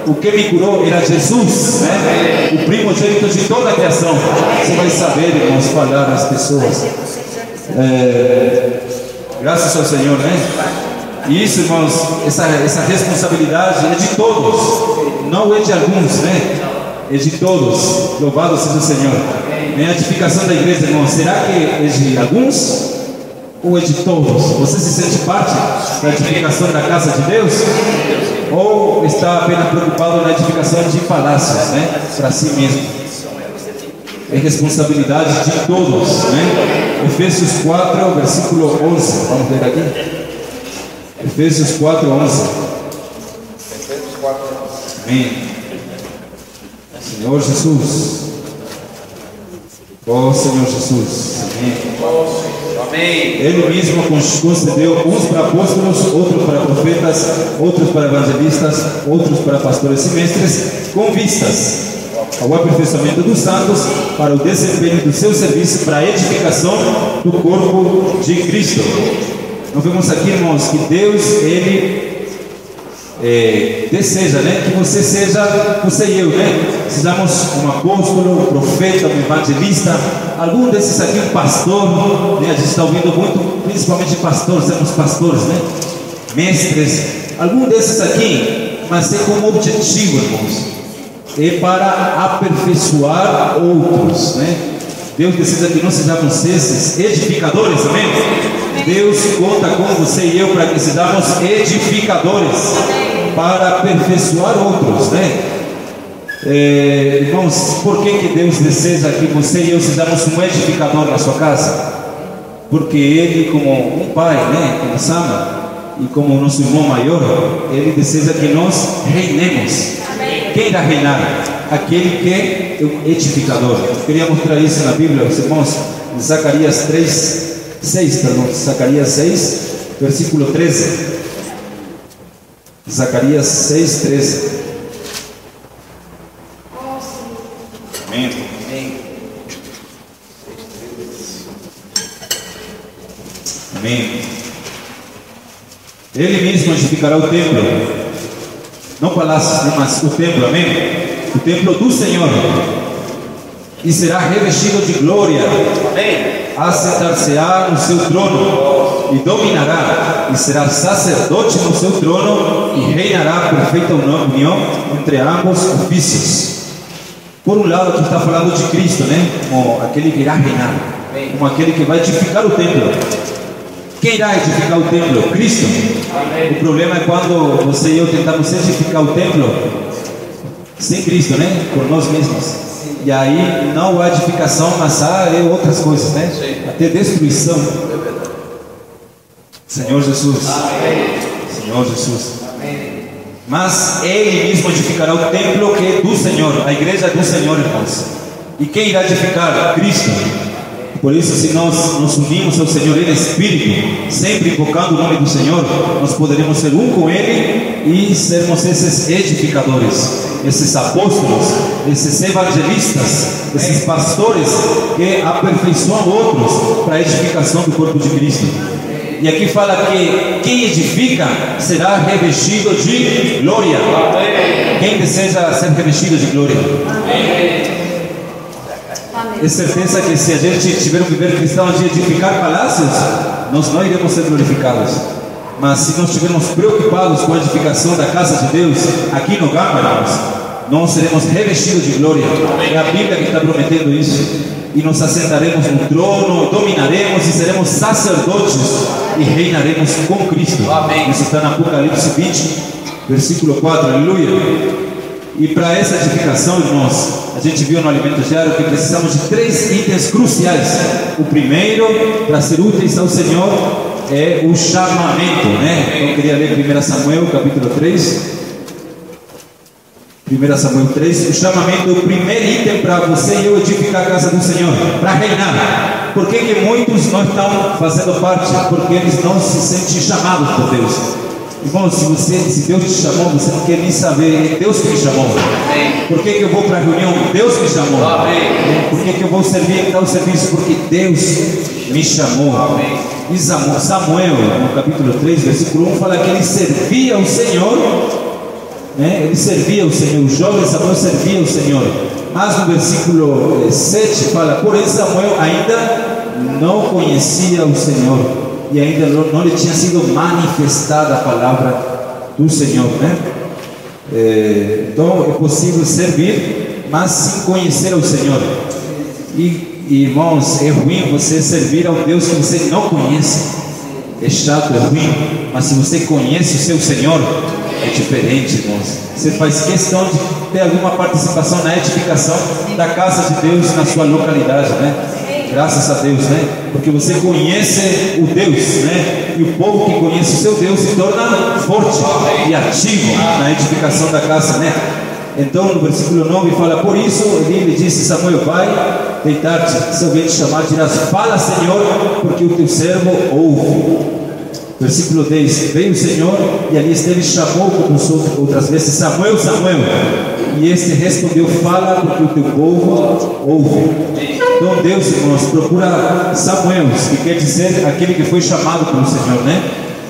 o que me curou era Jesus, né? O primogênito de toda a criação. Você vai saber, irmãos, falar às pessoas. Graças ao Senhor, né? E isso, irmãos, essa responsabilidade é de todos, não é de alguns, né? É de todos. Louvado seja o Senhor. A edificação da igreja, irmãos, será que é de alguns ou é de todos? Você se sente parte da edificação da casa de Deus? Ou está apenas preocupado na edificação de palácios, né? Para si mesmo? É responsabilidade de todos, né? Efésios 4, versículo 11. Vamos ler aqui. Efésios 4, 11. Efésios 4, 11. Amém. Senhor Jesus. Oh Senhor Jesus. Amém. Ele mesmo concedeu uns para apóstolos, outros para profetas, outros para evangelistas, outros para pastores e mestres, com vistas ao aperfeiçoamento dos santos, para o desempenho do seu serviço, para a edificação do corpo de Cristo. Nós vemos aqui, irmãos, que Deus, Ele deseja, né? Que você seja, você e eu, né? Sejamos um apóstolo, um profeta, um evangelista, algum desses aqui, um pastor, né? A gente está ouvindo muito, principalmente pastores, sermos pastores, né? Mestres, algum desses aqui, mas é como objetivo, irmãos, é para aperfeiçoar outros, né? Deus precisa que nós sejamos esses edificadores, amém? Deus conta com você e eu para que sejamos edificadores, para aperfeiçoar outros, né? Irmãos, por que Deus deseja que você e eu sejamos um edificador na sua casa? porque Ele, como um pai, né, que nos ama, e como nosso irmão maior, Ele deseja que nós reinemos. Quem irá reinar? Aquele que é o edificador. Eu queria mostrar isso na Bíblia, os irmãos, em Zacarias 6, versículo 13. Zacarias 6, 13. Amém. Amém. Ele mesmo edificará o templo, não palácios, mas o templo, amém? O templo do Senhor, e será revestido de glória, assentar-se-á no seu trono, e dominará, e será sacerdote no seu trono, e reinará perfeita união entre ambos ofícios. Por um lado, aqui está falando de Cristo, né? Como aquele que irá reinar, como aquele que vai edificar o templo. Quem irá edificar o templo? Cristo. O problema é quando você e eu tentamos edificar o templo sem Cristo, né? Por nós mesmos. E aí não há edificação, mas há outras coisas, né? Até destruição. Senhor Jesus. Senhor Jesus. Mas Ele mesmo edificará o templo que é do Senhor, a igreja do Senhor, irmãos. E quem irá edificar? Cristo. Por isso, se nós nos unimos ao Senhor em Espírito, sempre invocando o nome do Senhor, nós poderemos ser um com Ele e sermos esses edificadores, esses apóstolos, esses evangelistas, esses pastores que aperfeiçoam outros para a edificação do corpo de Cristo. E aqui fala que quem edifica será revestido de glória. Quem deseja ser revestido de glória? É certeza que se a gente tiver um viver cristão de edificar palácios, nós não iremos ser glorificados. Mas se nós estivermos preocupados com a edificação da casa de Deus aqui no Gama, irmãos, nós seremos revestidos de glória. É a Bíblia que está prometendo isso. E nos assentaremos no trono, dominaremos e seremos sacerdotes e reinaremos com Cristo. Isso está no Apocalipse 20, versículo 4, aleluia. E para essa edificação, irmãos, a gente viu no alimento diário que precisamos de 3 itens cruciais. O primeiro, para ser úteis ao Senhor, é o chamamento, né? Então eu queria ler 1 Samuel, capítulo 3. 1 Samuel 3, o chamamento é o primeiro item para você e eu edificar a casa do Senhor, para reinar. Por que muitos não estão fazendo parte? Porque eles não se sentem chamados por Deus. Irmão, se Deus te chamou, você não quer nem saber, é Deus que me chamou. Por que eu vou para a reunião? Deus me chamou. Por que eu vou servir em tal serviço? Porque Deus me chamou. E Samuel, no capítulo 3, versículo 1, fala que ele servia ao Senhor, né? Ele servia ao Senhor, o jovem Samuel servia ao Senhor. Mas no versículo 7 fala, porém Samuel ainda não conhecia o Senhor, e ainda não lhe tinha sido manifestada a palavra do Senhor, né? Então é possível servir, mas sem conhecer o Senhor. E irmãos, é ruim você servir ao Deus que você não conhece. É chato, é ruim. Mas se você conhece o seu Senhor, é diferente, irmãos. Você faz questão de ter alguma participação na edificação da casa de Deus na sua localidade, né? Graças a Deus, né? Porque você conhece o Deus, né? E o povo que conhece o seu Deus se torna forte e ativo na edificação da casa, né? Então no versículo 9 fala, por isso ele lhe disse, Samuel, vai deitar-te, se alguém te chamar, dirás, fala Senhor, porque o teu servo ouve. Versículo 10, veio o Senhor e ali esteve e chamou como outras vezes, Samuel, Samuel. E este respondeu, fala, porque o teu povo ouve. Então Deus, irmãos, procura Samuel, que quer dizer aquele que foi chamado pelo Senhor, né?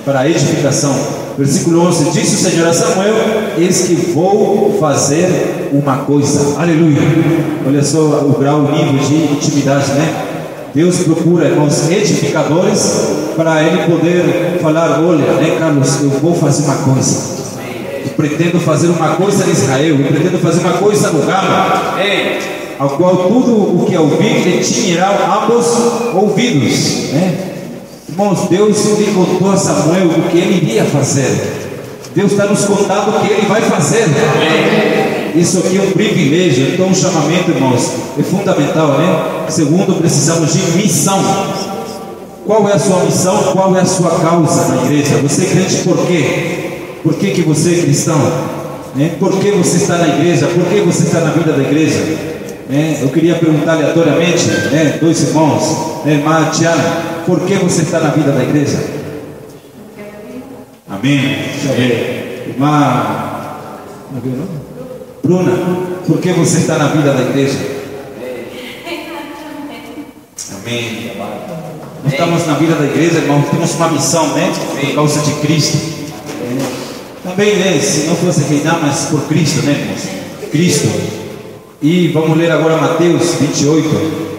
Para a edificação. Versículo 11, disse o Senhor a Samuel, eis que vou fazer uma coisa. Aleluia. Olha só o grau, o nível de intimidade, né? Deus procura, irmãos, edificadores para Ele poder falar, olha, né, Carlos, eu vou fazer uma coisa. Eu pretendo fazer uma coisa em Israel, eu pretendo fazer uma coisa no Gama, ao qual tudo o que ouvir lhe tinirá ambos ouvidos, né? Irmãos, Deus lhe contou a Samuel o que ele iria fazer. Deus está nos contando o que ele vai fazer. Isso aqui é um privilégio. Então o chamamento, irmãos, é fundamental, né? Segundo, precisamos de missão. Qual é a sua missão? Qual é a sua causa na igreja? Você é crente por quê? Por que você é cristão? Por que você está na igreja? Por que você está na vida da igreja? Eu queria perguntar aleatoriamente, dois irmãos, irmã Tiana, por que você está na vida da igreja? Amém. Deixa eu ver. Irmã Bruna, por que você está na vida da igreja? Amém. Nós estamos na vida da igreja, irmãos, temos uma missão, por causa de Cristo. Também, se não fosse reinar, mas por Cristo, irmãos? Cristo. E vamos ler agora Mateus 28.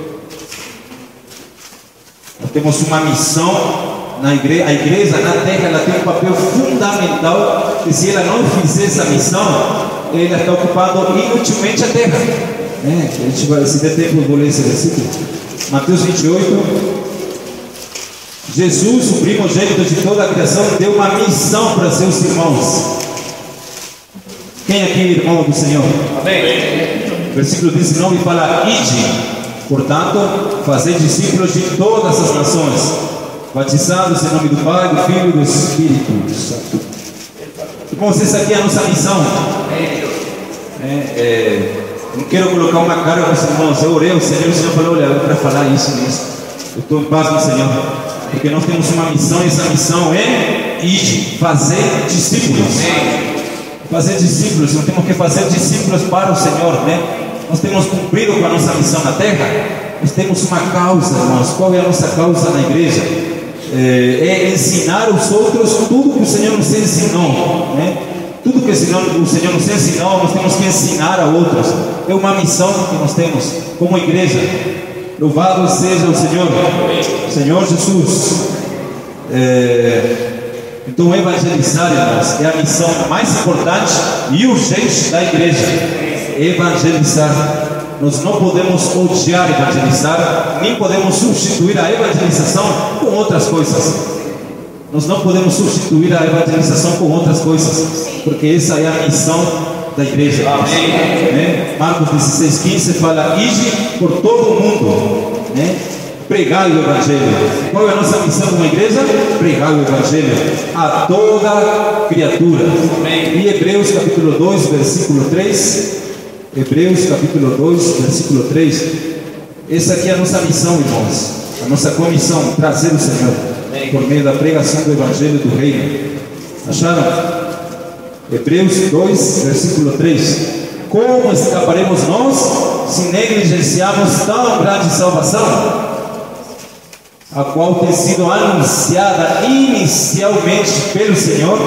Nós temos uma missão na igreja. A igreja na terra, ela tem um papel fundamental, e se ela não fizer essa missão, ela está ocupando inutilmente a terra. A gente vai, se der tempo, eu vou ler esse versículo. Mateus 28. Jesus, o primogênito de toda a criação, deu uma missão para seus irmãos. Quem aqui é irmão do Senhor? Amém. Versículo 19 fala: ide, portanto, fazei discípulos de todas as nações, batizados em nome do Pai, do Filho e do Espírito Santo. Irmãos, essa aqui é a nossa missão. Não quero colocar uma carga para os irmãos. Eu orei ao Senhor, o Senhor falou: olha, eu quero falar isso mesmo. Eu estou em paz no Senhor, porque nós temos uma missão, e essa missão é ide, fazer discípulos. Fazer discípulos, nós temos que fazer discípulos para o Senhor, Nós temos cumprido com a nossa missão na terra. Nós temos uma causa, irmãos. Qual é a nossa causa na igreja? É ensinar os outros tudo que o Senhor nos ensinou, Tudo que o Senhor nos ensinou, nós temos que ensinar a outros. É uma missão que nós temos como igreja. Louvado seja o Senhor, Senhor Jesus. Então, evangelizar, irmãos, é a missão mais importante e urgente da igreja. Evangelizar. Nós não podemos odiar evangelizar, nem podemos substituir a evangelização com outras coisas. Nós não podemos substituir a evangelização com outras coisas, porque essa é a missão da igreja. Amém. Marcos 16:15 fala: ide por todo o mundo, pregar o evangelho. Qual é a nossa missão como igreja? Pregar o evangelho a toda criatura. Em Hebreus capítulo 2, versículo 3. Hebreus capítulo 2, versículo 3. Essa aqui é a nossa missão, irmãos. A nossa comissão: trazer o Senhor por meio da pregação do evangelho do reino. Acharam? Hebreus 2, versículo 3. Como escaparemos nós se negligenciarmos tão grande salvação, a qual tem sido anunciada inicialmente pelo Senhor,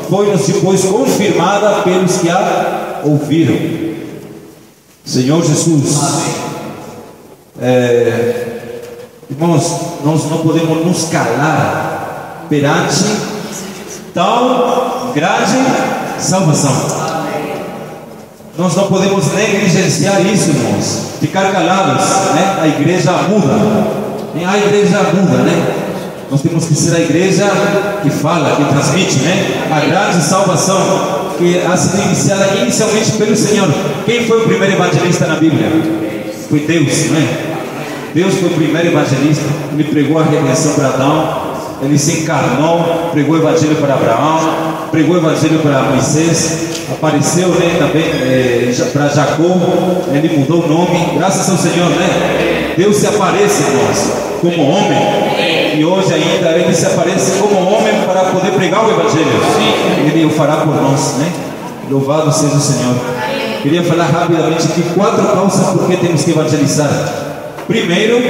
foi-nos depois confirmada pelos que a ouviram? Senhor Jesus. Irmãos, nós não podemos nos calar perante tão grande salvação. Nós não podemos negligenciar isso, irmãos. Ficar calados, A igreja muda. A igreja muda, Nós temos que ser a igreja que fala, que transmite, a grande salvação que ha sido iniciada inicialmente pelo Senhor. Quem foi o primeiro evangelista na Bíblia? Foi Deus, Deus foi o primeiro evangelista. Ele pregou a redenção para Adão, ele se encarnou, pregou o evangelho para Abraão, pregou o evangelho para Moisés, apareceu também para Jacó, ele mudou o nome, graças ao Senhor, Deus se aparece, irmãos, como homem, e hoje ainda ele se aparece como homem para poder pregar o evangelho. Ele o fará por nós, Louvado seja o Senhor. Queria falar rapidamente aqui 4 causas por que temos que evangelizar. Primeiro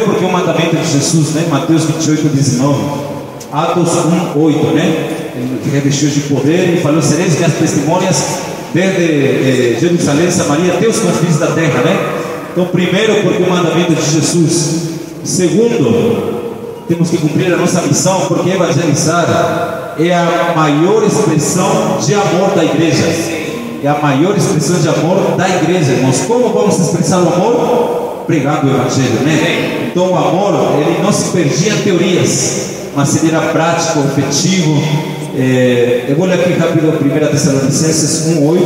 porque é o mandamento de Jesus, Mateus 28:19, Atos 1:8, ele revestiu de poder e falou: sereis minhas testemunhas desde Jerusalém, Samaria, até os confins da terra, Então, primeiro porque é o mandamento de Jesus. Segundo, temos que cumprir a nossa missão, porque evangelizar é a maior expressão de amor da igreja. É a maior expressão de amor da igreja, irmãos. Como vamos expressar o amor? Pregando o evangelho, Então o amor, ele não se perdia em teorias, mas ele era prático, efetivo. Eu vou ler aqui rápido 1 Tessalonicenses 1:8.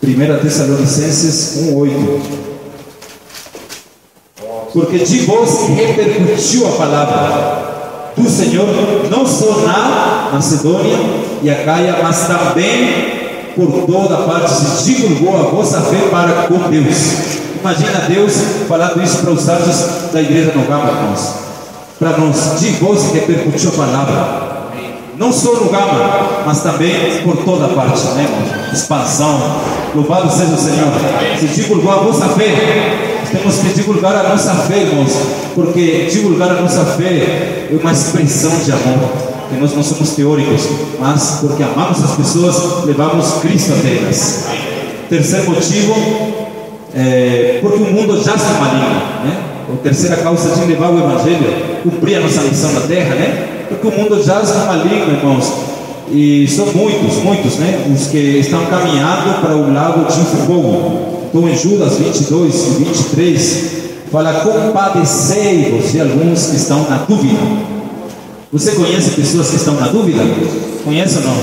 1 Tessalonicenses 1:8. porque de vos repercutiu a palavra do Senhor, não só na Macedônia e Acaia, mas também por toda parte se divulgou a vossa fé para com Deus. Imagina Deus falando isso para os santos da igreja no Gama, irmãos. Para nós, de vós repercutiu a palavra, não só no Gama, mas também por toda parte, né, irmãos? Expansão, louvado seja o Senhor. Se divulgou a vossa fé. Temos que divulgar a nossa fé, irmãos, porque divulgar a nossa fé é uma expressão de amor, que nós não somos teóricos, mas porque amamos as pessoas, levamos Cristo até elas. Terceiro motivo, porque o mundo jaz no maligno, né? A terceira causa de levar o Evangelho, cumprir a nossa missão na terra, né? Porque o mundo jaz no maligno, irmãos, e são muitos, né? Os que estão caminhando para o lago de fogo. Então em Judas 22 e 23 fala: compadecei-vos de alguns que estão na dúvida. Você conhece pessoas que estão na dúvida? Conhece ou não?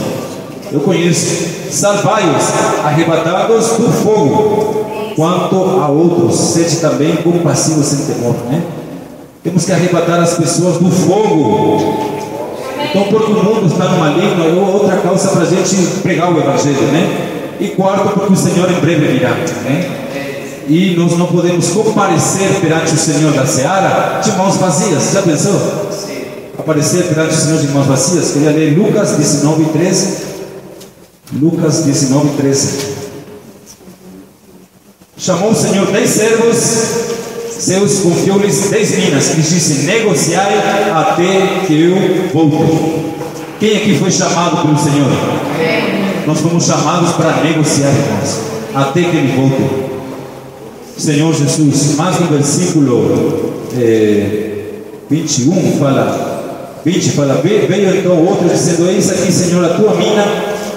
Eu conheço. Salvai-os, arrebatados do fogo. Quanto a outros, sede também compassivos sem temor, né? Temos que arrebatar as pessoas do fogo. Então, porque o mundo está no maligno, é outra causa para a gente pregar o Evangelho, né? E quarto, porque o Senhor em breve virá, né? E nós não podemos comparecer perante o Senhor da seara de mãos vazias. Já pensou? Aparecer perante o Senhor de mãos vazias? Queria ler Lucas 19, 13. Lucas 19, 13. Chamou o Senhor 10 servos seus, confiou-lhes 10 minas, e disse: negociai até que eu volte. Quem aqui foi chamado pelo Senhor? Nós fomos chamados para negociar, irmãos, até que Ele volte. Senhor Jesus, mas no versículo 21 fala, 20 fala: veio então outro dizendo: eis aqui, Senhor, a tua mina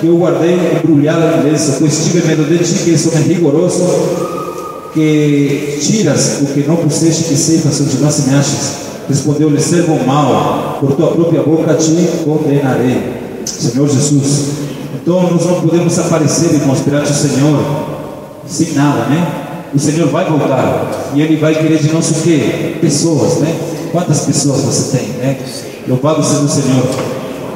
que eu guardei embrulhada em lenço, pois tive medo de ti, que sou rigoroso, que tiras o que não puseste que ceifas onde não semeastes. Respondeu-lhe: servo mau, por tua própria boca te condenarei. Senhor Jesus, então nós não podemos aparecer, irmãos, perante o Senhor sem nada, né? O Senhor vai voltar e Ele vai querer de nós o quê? Pessoas, né? Quantas pessoas você tem, né? Louvado seja o Senhor.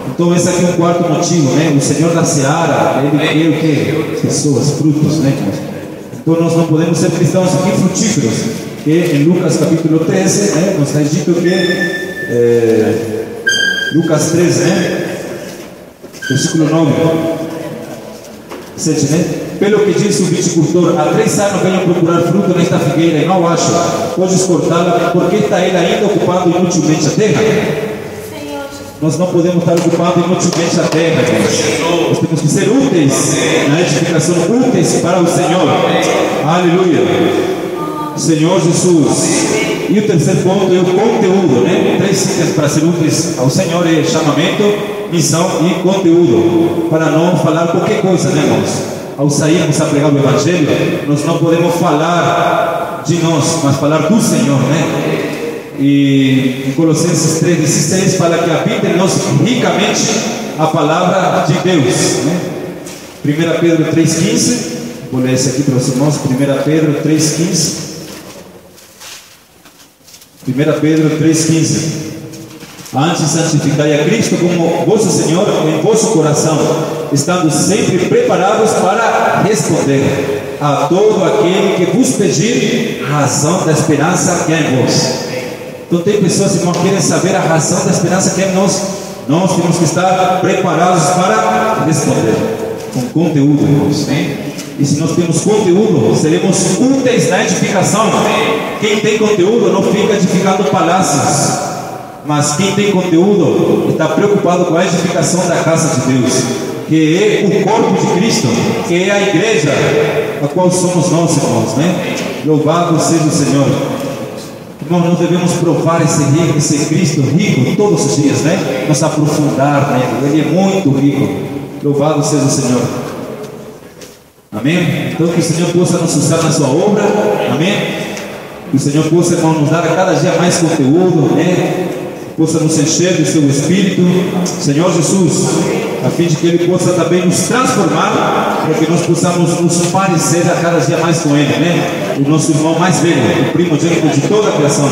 Então esse aqui é o quarto motivo, né? O Senhor da seara, Ele quer o quê? Pessoas, frutos, né? Então nós não podemos ser cristãos aqui frutíferos, que em Lucas capítulo 13, né? Nos está dito que Lucas 13, né? Versículo 9, 7, né? Pelo que disse o viticultor: há 3 anos venho procurar fruto nesta figueira e não acho. Podes cortá-la, porque está ele ainda ocupado inutilmente a terra? Nós não podemos estar ocupando inutilmente a terra, gente. Nós temos que ser úteis na edificação, úteis para o Senhor. Aleluia. Senhor Jesus. E o terceiro ponto é o conteúdo, né? 3 itens para ser úteis ao Senhor é chamamento, missão e conteúdo. Para não falar qualquer coisa, né, irmãos? Ao sairmos a pregar o Evangelho, nós não podemos falar de nós, mas falar do Senhor, né? E em Colossenses 3,16 fala que habita em nós ricamente a palavra de Deus, né? 1 Pedro 3,15, vou ler esse aqui para os irmãos. 1 Pedro 3,15. 1 Pedro 3,15. Antes santificai a Cristo como vosso Senhor em vosso coração, estando sempre preparados para responder a todo aquele que vos pedir a razão da esperança que há em vós. Então tem pessoas que não querem saber a razão da esperança que é em nós. Nós temos que estar preparados para responder com conteúdo, irmãos, né? E se nós temos conteúdo, seremos úteis na edificação. Quem tem conteúdo não fica edificando palácios, mas quem tem conteúdo está preocupado com a edificação da casa de Deus, que é o corpo de Cristo, que é a igreja, a qual somos nós, irmãos, né? Louvado seja o Senhor. Irmão, nós devemos provar esse Cristo rico todos os dias, né? Nos aprofundar nele, Ele é muito rico. Louvado seja o Senhor. Amém? Então que o Senhor possa nos usar na sua obra. Amém? Que o Senhor possa, irmão, nos dar a cada dia mais conteúdo, né? Possa nos encher do seu Espírito, Senhor Jesus, a fim de que Ele possa também nos transformar, para que nós possamos nos parecer a cada dia mais com Ele, né? o nosso irmão mais velho, o primogênito de toda a criação.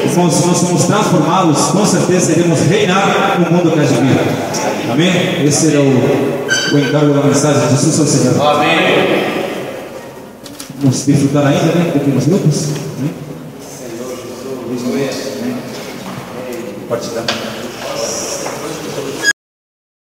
Irmãos, se nós somos transformados, com certeza iremos reinar no mundo que há de vir. Amém? Esse era o encargo da mensagem. Jesus é o Senhor. Amém. Vamos desfrutar ainda, né? Pequenos grupos. Amém? Senhor Jesus. Amém. Partilhar.